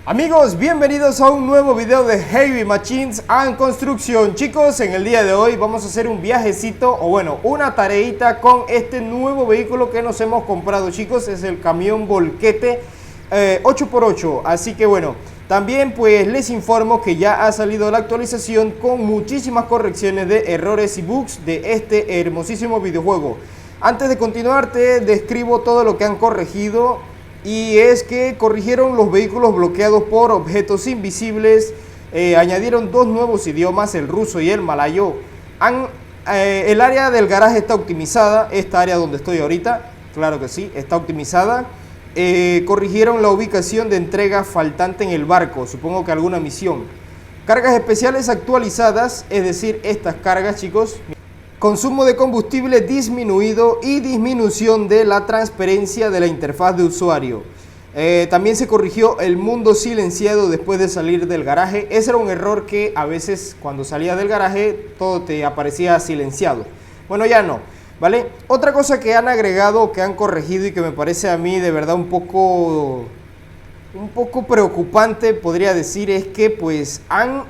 Amigos, bienvenidos a un nuevo video de Heavy Machines and Construction. Chicos, en el día de hoy vamos a hacer un viajecito, o bueno, una tareita con este nuevo vehículo que nos hemos comprado, chicos. Es el camión volquete 8x8, así que bueno, también pues les informo que ya ha salido la actualización con muchísimas correcciones de errores y bugs de este hermosísimo videojuego. Antes de continuar te describo todo lo que han corregido. Y es que corrigieron los vehículos bloqueados por objetos invisibles, añadieron dos nuevos idiomas, el ruso y el malayo. El área del garaje está optimizada, esta área donde estoy ahorita, claro que sí, está optimizada. Corrigieron la ubicación de entrega faltante en el barco, supongo que alguna misión. Cargas especiales actualizadas, es decir, estas cargas, chicos. Consumo de combustible disminuido y disminución de la transparencia de la interfaz de usuario. También se corrigió el mundo silenciado después de salir del garaje. Ese era un error que a veces cuando salía del garaje todo te aparecía silenciado. Bueno, ya no, ¿vale? Otra cosa que han agregado, que han corregido y que me parece a mí de verdad un poco preocupante, podría decir, es que pues han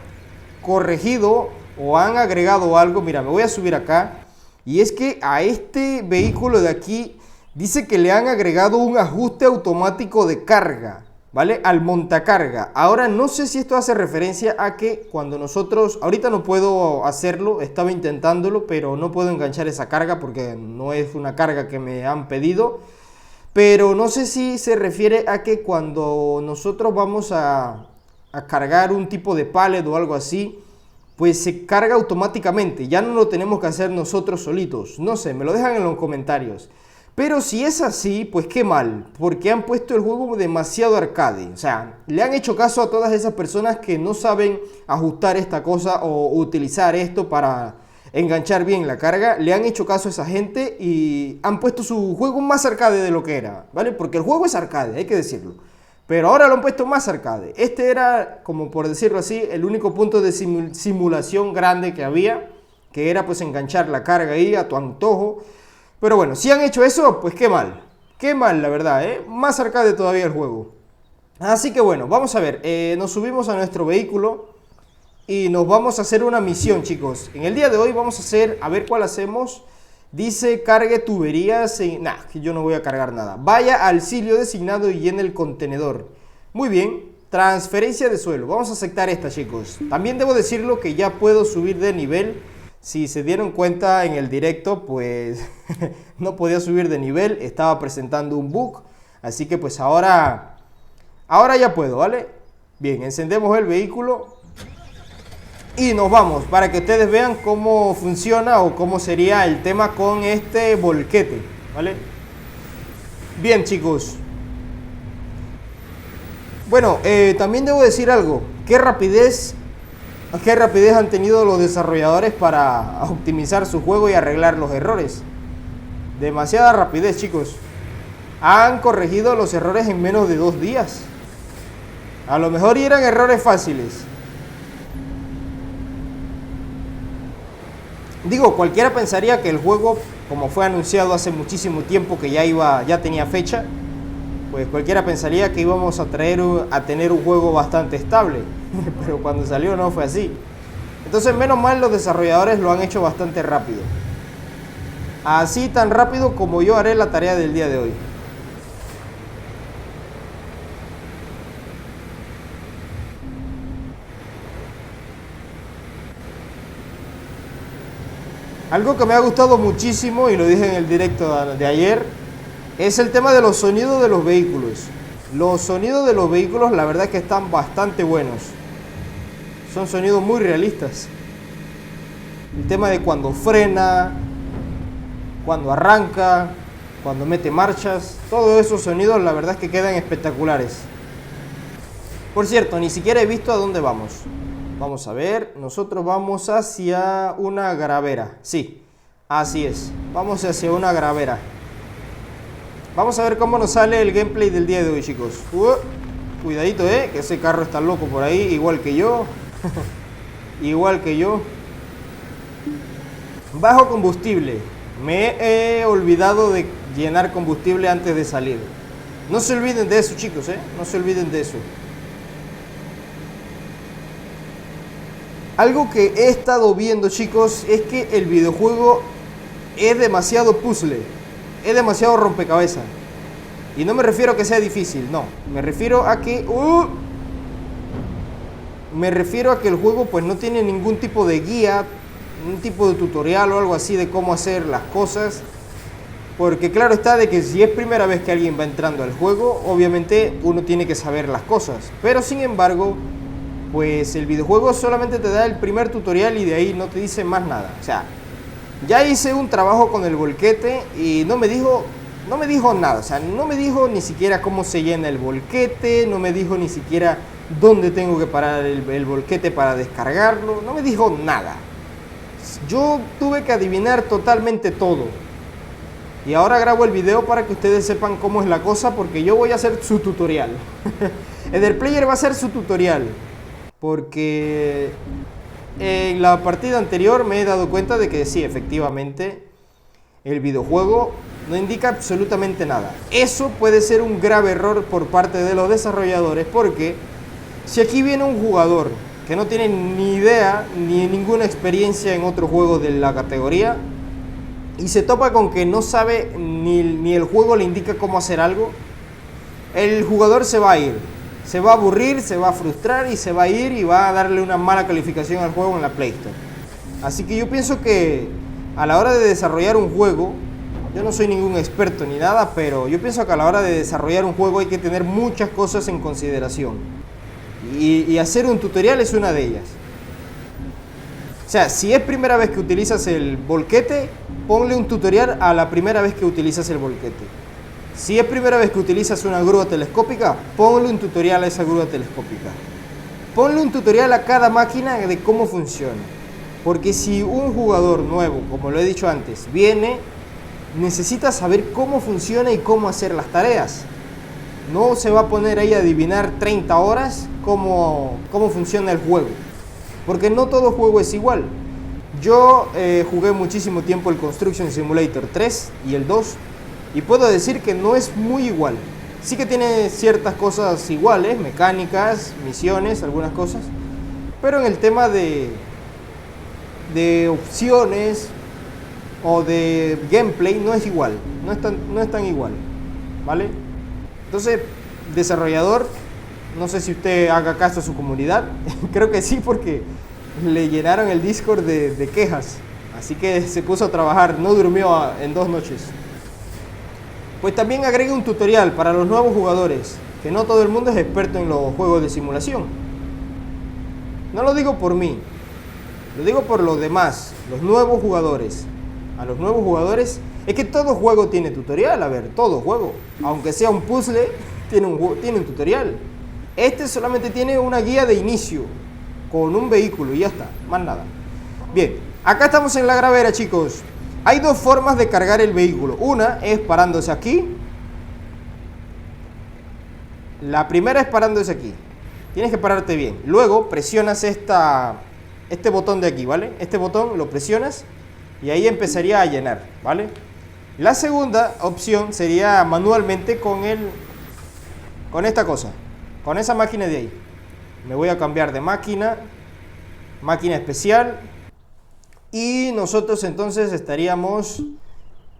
corregido o han agregado algo. Mira, me voy a subir acá, y es que a este vehículo de aquí dice que le han agregado un ajuste automático de carga, ¿vale? Al montacarga. Ahora no sé si esto hace referencia a que cuando nosotros, ahorita no puedo hacerlo, estaba intentándolo, pero no puedo enganchar esa carga porque no es una carga que me han pedido. Pero no sé si se refiere a que cuando nosotros vamos a cargar un tipo de pallet o algo así, pues se carga automáticamente, ya no lo tenemos que hacer nosotros solitos. No sé, me lo dejan en los comentarios. Pero si es así, pues qué mal, porque han puesto el juego demasiado arcade. O sea, le han hecho caso a todas esas personas que no saben ajustar esta cosa o utilizar esto para enganchar bien la carga. Le han hecho caso a esa gente y han puesto su juego más arcade de lo que era, ¿vale? Porque el juego es arcade, hay que decirlo. Pero ahora lo han puesto más arcade. Este era, como por decirlo así, el único punto de simulación grande que había, que era pues enganchar la carga ahí a tu antojo. Pero bueno, si han hecho eso, pues qué mal, la verdad, ¿eh? Más arcade todavía el juego. Así que bueno, vamos a ver, nos subimos a nuestro vehículo y nos vamos a hacer una misión, chicos. En el día de hoy vamos a hacer, a ver cuál hacemos. Dice, cargue tuberías. Nah, que yo no voy a cargar nada. Vaya al sitio designado y llene el contenedor. Muy bien. Transferencia de suelo. Vamos a aceptar esta, chicos. También debo decirlo que ya puedo subir de nivel. Si se dieron cuenta en el directo, pues no podía subir de nivel. Estaba presentando un bug. Así que pues ahora ya puedo, ¿vale? Bien, encendemos el vehículo y nos vamos para que ustedes vean cómo funciona o cómo sería el tema con este volquete, ¿vale? Bien, chicos. Bueno, también debo decir algo. Qué rapidez han tenido los desarrolladores para optimizar su juego y arreglar los errores. Demasiada rapidez, chicos. Han corregido los errores en menos de 2 días. A lo mejor eran errores fáciles. Digo, cualquiera pensaría que el juego, como fue anunciado hace muchísimo tiempo que ya tenía fecha, pues cualquiera pensaría que íbamos a tener un juego bastante estable. Pero cuando salió no fue así. Entonces, menos mal, los desarrolladores lo han hecho bastante rápido. Así tan rápido como yo haré la tarea del día de hoy. Algo que me ha gustado muchísimo, y lo dije en el directo de ayer, es el tema de los sonidos de los vehículos. Los sonidos de los vehículos, la verdad es que están bastante buenos. Son sonidos muy realistas. El tema de cuando frena, cuando arranca, cuando mete marchas, todos esos sonidos la verdad es que quedan espectaculares. Por cierto, ni siquiera he visto a dónde vamos. Vamos a ver, nosotros vamos hacia una gravera. Sí, así es, vamos hacia una gravera. Vamos a ver cómo nos sale el gameplay del día de hoy, chicos. Cuidadito, que ese carro está loco por ahí, igual que yo. Igual que yo. Bajo combustible. Me he olvidado de llenar combustible antes de salir. No se olviden de eso, chicos, no se olviden de eso. Algo que he estado viendo, chicos, es que el videojuego es demasiado puzzle, es demasiado rompecabezas. Y no me refiero a que sea difícil, no. Me refiero a que... me refiero a que el juego pues no tiene ningún tipo de guía, un tipo de tutorial o algo así de cómo hacer las cosas. Porque claro está de que si es primera vez que alguien va entrando al juego, obviamente uno tiene que saber las cosas. Pero sin embargo, pues el videojuego solamente te da el primer tutorial y de ahí no te dice más nada. O sea, ya hice un trabajo con el volquete y no me dijo nada. O sea, no me dijo ni siquiera cómo se llena el volquete, no me dijo ni siquiera dónde tengo que parar el volquete para descargarlo. No me dijo nada. Yo tuve que adivinar totalmente todo. Y ahora grabo el video para que ustedes sepan cómo es la cosa, porque yo voy a hacer su tutorial. Ederplayer va a hacer su tutorial. Porque en la partida anterior me he dado cuenta de que sí, efectivamente, el videojuego no indica absolutamente nada. Eso puede ser un grave error por parte de los desarrolladores, porque si aquí viene un jugador que no tiene ni idea ni ninguna experiencia en otro juego de la categoría y se topa con que no sabe ni el juego le indica cómo hacer algo, el jugador se va a ir, se va a aburrir, se va a frustrar y se va a ir y va a darle una mala calificación al juego en la Play Store. Así que yo pienso que a la hora de desarrollar un juego, yo no soy ningún experto ni nada, pero yo pienso que a la hora de desarrollar un juego hay que tener muchas cosas en consideración. Y hacer un tutorial es una de ellas. O sea, si es primera vez que utilizas el volquete, ponle un tutorial a la primera vez que utilizas el volquete. Si es primera vez que utilizas una grúa telescópica, ponle un tutorial a esa grúa telescópica. Ponle un tutorial a cada máquina de cómo funciona. Porque si un jugador nuevo, como lo he dicho antes, viene, necesita saber cómo funciona y cómo hacer las tareas. No se va a poner ahí a adivinar 30 horas cómo funciona el juego. Porque no todo juego es igual. Yo jugué muchísimo tiempo el Construction Simulator 3 y el 2 y puedo decir que no es muy igual. Sí que tiene ciertas cosas iguales, mecánicas, misiones, algunas cosas, pero en el tema de opciones o de gameplay no es igual, no es tan igual, ¿vale? Entonces, desarrollador, no sé si usted haga caso a su comunidad, creo que sí, porque le llenaron el Discord de quejas, así que se puso a trabajar, no durmió en 2 noches. Pues también agregue un tutorial para los nuevos jugadores, que no todo el mundo es experto en los juegos de simulación. No lo digo por mí, lo digo por los demás, los nuevos jugadores. A los nuevos jugadores, es que todo juego tiene tutorial, a ver, todo juego. Aunque sea un puzzle, tiene un tutorial. Este solamente tiene una guía de inicio, con un vehículo y ya está, más nada. Bien, acá estamos en la gravera, chicos. Hay 2 formas de cargar el vehículo. Una es parándose aquí. La primera es parándose aquí. Tienes que pararte bien. Luego presionas este botón de aquí, ¿vale? Este botón lo presionas y ahí empezaría a llenar, ¿vale? La segunda opción sería manualmente con esta cosa, con esa máquina de ahí. Me voy a cambiar de máquina especial. Y nosotros entonces estaríamos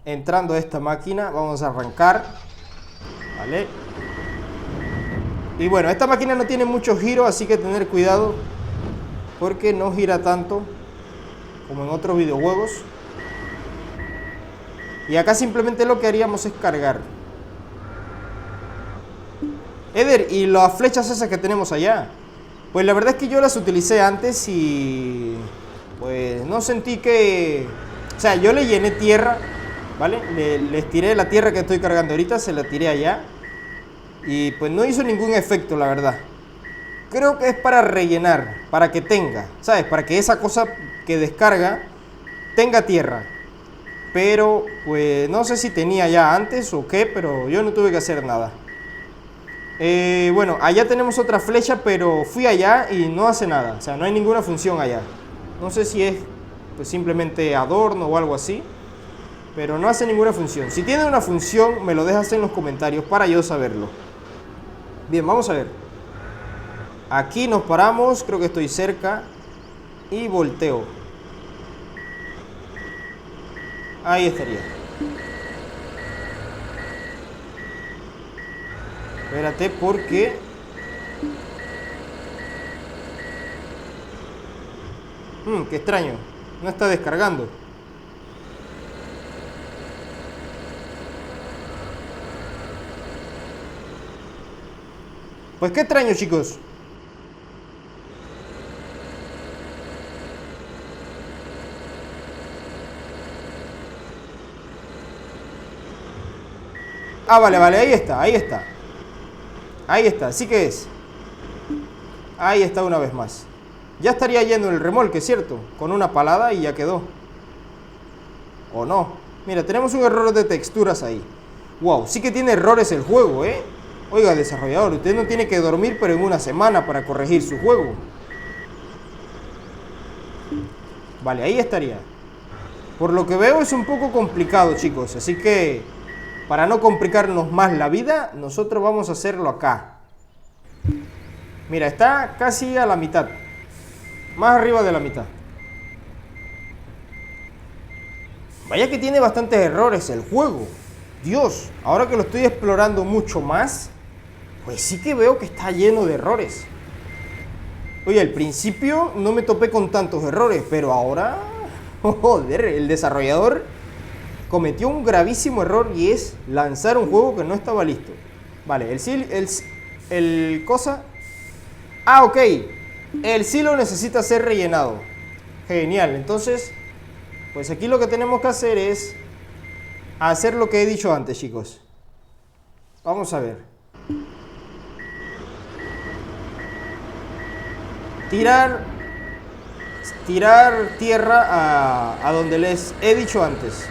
entrando a esta máquina. Vamos a arrancar, ¿vale? Y bueno, esta máquina no tiene mucho giro, así que tener cuidado, porque no gira tanto como en otros videojuegos. Y acá simplemente lo que haríamos es cargar. Eder, ¿y las flechas esas que tenemos allá? Pues la verdad es que yo las utilicé antes y pues no sentí que... O sea, yo le llené tierra, ¿vale? Les tiré la tierra que estoy cargando ahorita, se la tiré allá. Y pues no hizo ningún efecto, la verdad. Creo que es para rellenar, para que tenga, ¿sabes? Para que esa cosa que descarga tenga tierra. Pero pues no sé si tenía ya antes o qué, pero yo no tuve que hacer nada. Bueno, allá tenemos otra flecha, pero fui allá y no hace nada. O sea, no hay ninguna función allá. No sé si es pues simplemente adorno o algo así, pero no hace ninguna función. Si tiene una función, me lo dejas en los comentarios para yo saberlo. Bien, vamos a ver. Aquí nos paramos, creo que estoy cerca. y volteo. Ahí estaría. Espérate porque... qué extraño. No está descargando. Pues qué extraño, chicos. Ah, vale, ahí está, ahí está. Ahí está, sí que es. Ahí está una vez más. Ya estaría yendo el remolque, ¿cierto? Con una palada y ya quedó. ¿O no? Mira, tenemos un error de texturas ahí. Wow, sí que tiene errores el juego, ¿eh? Oiga, desarrollador, usted no tiene que dormir pero en una semana para corregir su juego. Vale, ahí estaría. Por lo que veo es un poco complicado, chicos. Así que, para no complicarnos más la vida, nosotros vamos a hacerlo acá. Mira, está casi a la mitad. Más arriba de la mitad. Vaya que tiene bastantes errores el juego. Dios, ahora que lo estoy explorando mucho más, pues sí que veo que está lleno de errores. Oye, al principio no me topé con tantos errores, pero ahora, joder, el desarrollador cometió un gravísimo error y es lanzar un juego que no estaba listo. Vale, el cosa... Ah, ok. El silo necesita ser rellenado. Genial, entonces, pues aquí lo que tenemos que hacer es hacer lo que he dicho antes, chicos. Vamos a ver. Tirar tierra a donde les he dicho antes.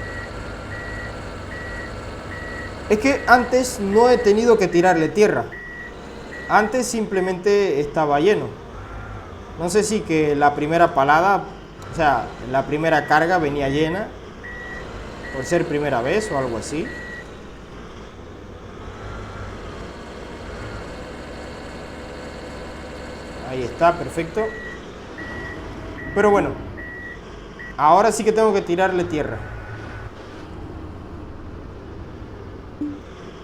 Es que antes no he tenido que tirarle tierra. Antes simplemente estaba lleno. No sé si que la primera palada, o sea, la primera carga venía llena, por ser primera vez o algo así. Ahí está, perfecto. Pero bueno, ahora sí que tengo que tirarle tierra.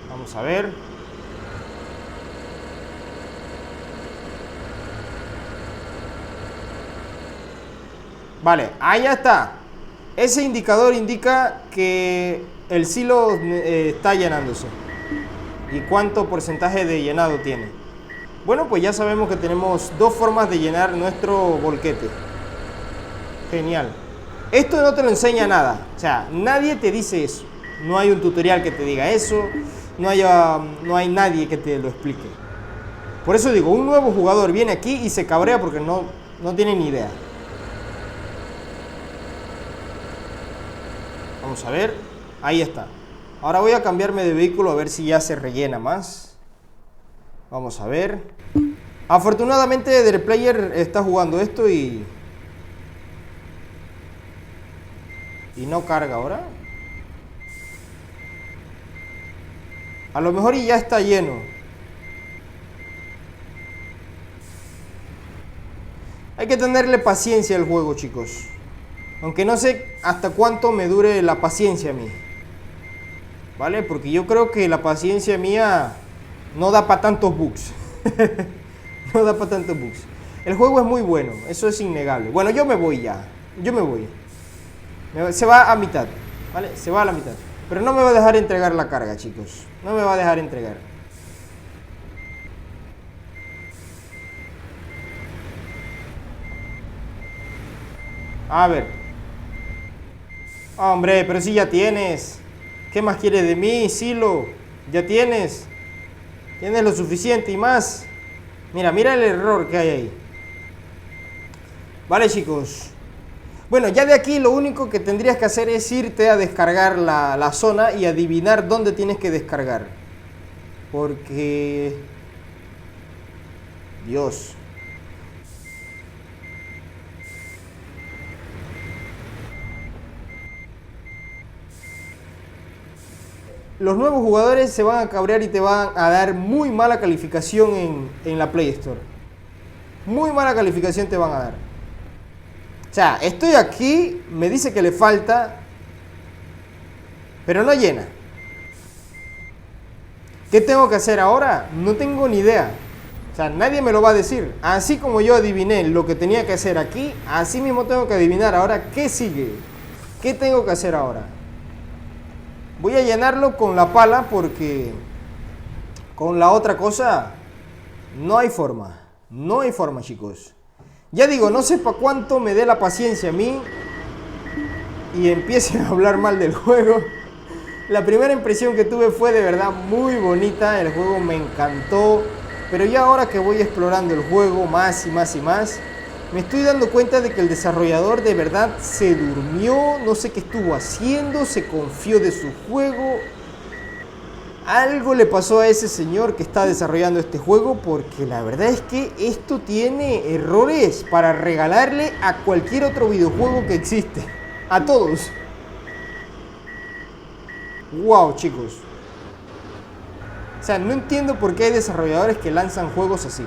Vamos a ver. Vale, ahí ya está. Ese indicador indica que el silo está llenándose. ¿Y cuánto porcentaje de llenado tiene? Bueno, pues ya sabemos que tenemos dos formas de llenar nuestro volquete. Genial. Esto no te lo enseña nada. O sea, nadie te dice eso. No hay un tutorial que te diga eso. No hay nadie que te lo explique. Por eso digo, un nuevo jugador viene aquí y se cabrea porque no tiene ni idea. Vamos a ver. Ahí está. Ahora voy a cambiarme de vehículo a ver si ya se rellena más. Vamos a ver. Afortunadamente The Player está jugando esto y no carga ahora. A lo mejor y ya está lleno. Hay que tenerle paciencia al juego, chicos. Aunque no sé hasta cuánto me dure la paciencia a mí. ¿Vale? Porque yo creo que la paciencia mía no da para tantos bugs. No da para tantos bugs. El juego es muy bueno, eso es innegable. Bueno, yo me voy ya. Yo me voy. Se va a mitad. ¿Vale? Se va a la mitad. Pero no me va a dejar entregar la carga, chicos. No me va a dejar entregar. A ver. Hombre, pero si ya tienes. ¿Qué más quieres de mí, Silo? Ya tienes. Tienes lo suficiente y más. Mira el error que hay ahí. Vale, chicos. Bueno, ya de aquí lo único que tendrías que hacer es irte a descargar la zona y adivinar dónde tienes que descargar. Porque... Dios. Los nuevos jugadores se van a cabrear y te van a dar muy mala calificación en la Play Store. Muy mala calificación te van a dar. sea, estoy aquí, me dice que le falta, pero no llena. ¿Qué tengo que hacer ahora? No tengo ni idea. O sea, nadie me lo va a decir. Así como yo adiviné lo que tenía que hacer aquí, así mismo tengo que adivinar ahora qué sigue. ¿Qué tengo que hacer ahora? Voy a llenarlo con la pala porque con la otra cosa no hay forma. No hay forma, chicos. Ya digo, no sé para cuánto me dé la paciencia a mí y empiece a hablar mal del juego. La primera impresión que tuve fue de verdad muy bonita, el juego me encantó, pero ya ahora que voy explorando el juego más y más y más, me estoy dando cuenta de que el desarrollador de verdad se durmió, no sé qué estuvo haciendo, se confió de su juego. Algo le pasó a ese señor que está desarrollando este juego, porque la verdad es que esto tiene errores para regalarle a cualquier otro videojuego que existe, a todos. Wow, chicos. O sea, no entiendo por qué hay desarrolladores que lanzan juegos así.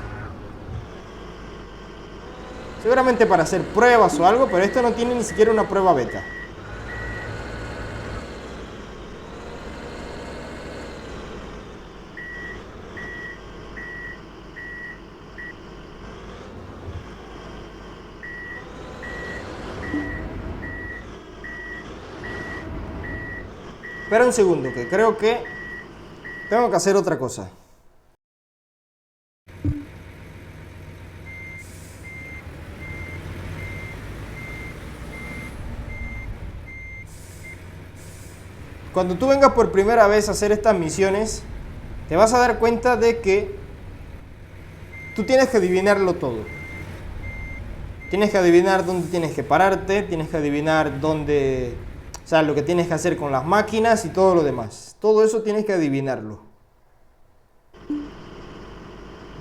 Seguramente para hacer pruebas o algo, pero esto no tiene ni siquiera una prueba beta. Espera un segundo, que creo que tengo que hacer otra cosa. Cuando tú vengas por primera vez a hacer estas misiones, te vas a dar cuenta de que tú tienes que adivinarlo todo. Tienes que adivinar dónde tienes que pararte, tienes que adivinar dónde, o sea, lo que tienes que hacer con las máquinas y todo lo demás. Todo eso tienes que adivinarlo.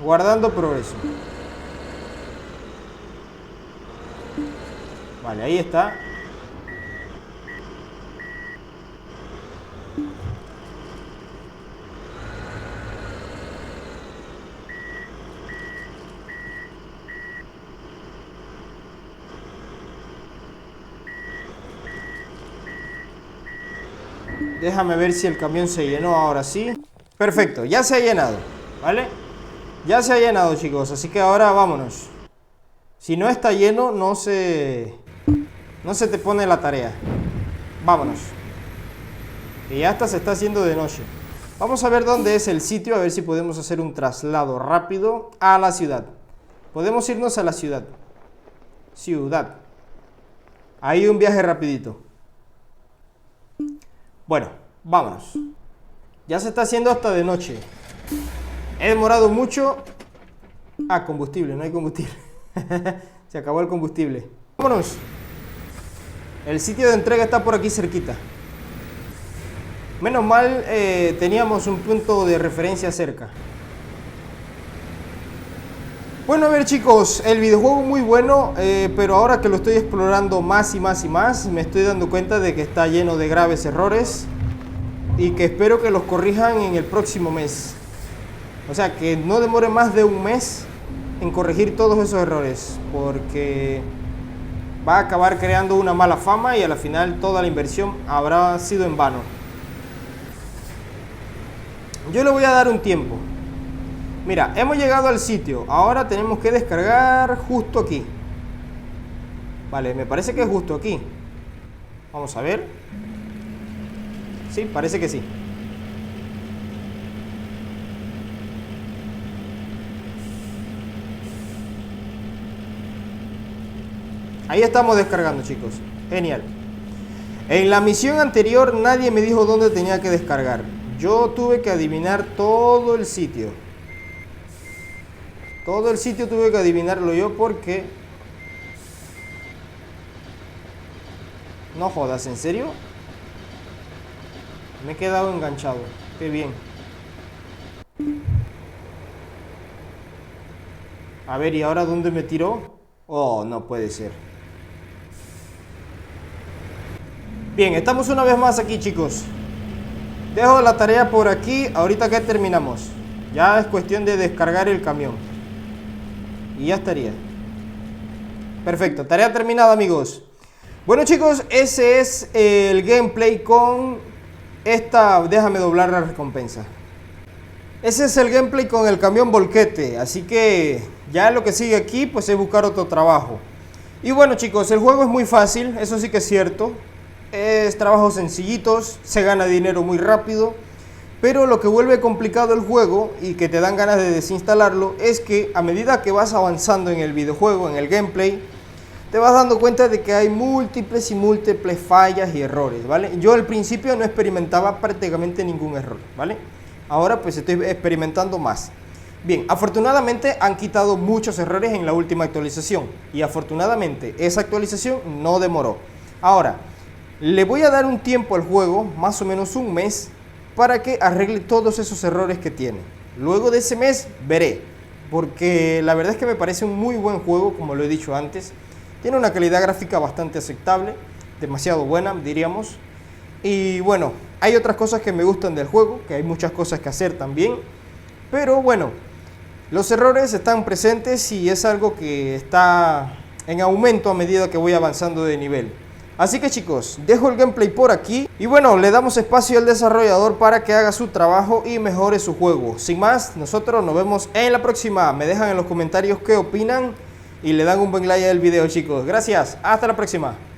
Guardando progreso. Vale, ahí está. Déjame ver si el camión se llenó ahora sí. Perfecto, ya se ha llenado, ¿vale? Ya se ha llenado, chicos, así que ahora vámonos. Si no está lleno, no se te pone la tarea. Vámonos. Y ya hasta se está haciendo de noche. Vamos a ver dónde es el sitio, a ver si podemos hacer un traslado rápido a la ciudad. Podemos irnos a la ciudad. Ciudad. Ahí un viaje rapidito. Bueno, vámonos. Ya se está haciendo hasta de noche. He demorado mucho. Ah, combustible, no hay combustible. Se acabó el combustible. Vámonos. El sitio de entrega está por aquí cerquita. Menos mal teníamos un punto de referencia cerca. Bueno, a ver, chicos, el videojuego muy bueno, pero ahora que lo estoy explorando más y más y más, me estoy dando cuenta de que está lleno de graves errores y que espero que los corrijan en el próximo mes. O sea, que no demore más de un mes en corregir todos esos errores, porque va a acabar creando una mala fama y al final toda la inversión habrá sido en vano. Yo le voy a dar un tiempo. Mira, hemos llegado al sitio. Ahora tenemos que descargar justo aquí. Vale, me parece que es justo aquí. Vamos a ver. Sí, parece que sí. Ahí estamos descargando, chicos. Genial. En la misión anterior nadie me dijo dónde tenía que descargar. Yo tuve que adivinar todo el sitio. Todo el sitio tuve que adivinarlo yo porque... No jodas, ¿en serio? Me he quedado enganchado. Qué bien. A ver, ¿y ahora dónde me tiró? Oh, no puede ser. Bien, estamos una vez más aquí, chicos. Dejo la tarea por aquí. Ahorita que terminamos. Ya es cuestión de descargar el camión. Y ya estaría. Perfecto, tarea terminada, amigos. Bueno, chicos, ese es el gameplay con esta... Déjame doblar la recompensa. Ese es el gameplay con el camión volquete. Así que ya lo que sigue aquí pues es buscar otro trabajo. Y bueno, chicos, el juego es muy fácil, eso sí que es cierto. Es trabajos sencillitos, se gana dinero muy rápido. Pero lo que vuelve complicado el juego y que te dan ganas de desinstalarlo es que a medida que vas avanzando en el videojuego, en el gameplay, te vas dando cuenta de que hay múltiples y múltiples fallas y errores, ¿vale? Yo al principio no experimentaba prácticamente ningún error, ¿vale? Ahora pues estoy experimentando más. Bien, afortunadamente han quitado muchos errores en la última actualización y afortunadamente esa actualización no demoró. Ahora, le voy a dar un tiempo al juego, más o menos un mes, para que arregle todos esos errores que tiene. Luego de ese mes veré, porque la verdad es que me parece un muy buen juego, como lo he dicho antes. Tiene una calidad gráfica bastante aceptable, demasiado buena, diríamos. Y bueno, hay otras cosas que me gustan del juego, que hay muchas cosas que hacer también. Pero bueno, los errores están presentes y es algo que está en aumento a medida que voy avanzando de nivel. Así que chicos, dejo el gameplay por aquí y bueno, le damos espacio al desarrollador para que haga su trabajo y mejore su juego. Sin más, nosotros nos vemos en la próxima. Me dejan en los comentarios qué opinan y le dan un buen like al video, chicos. Gracias, hasta la próxima.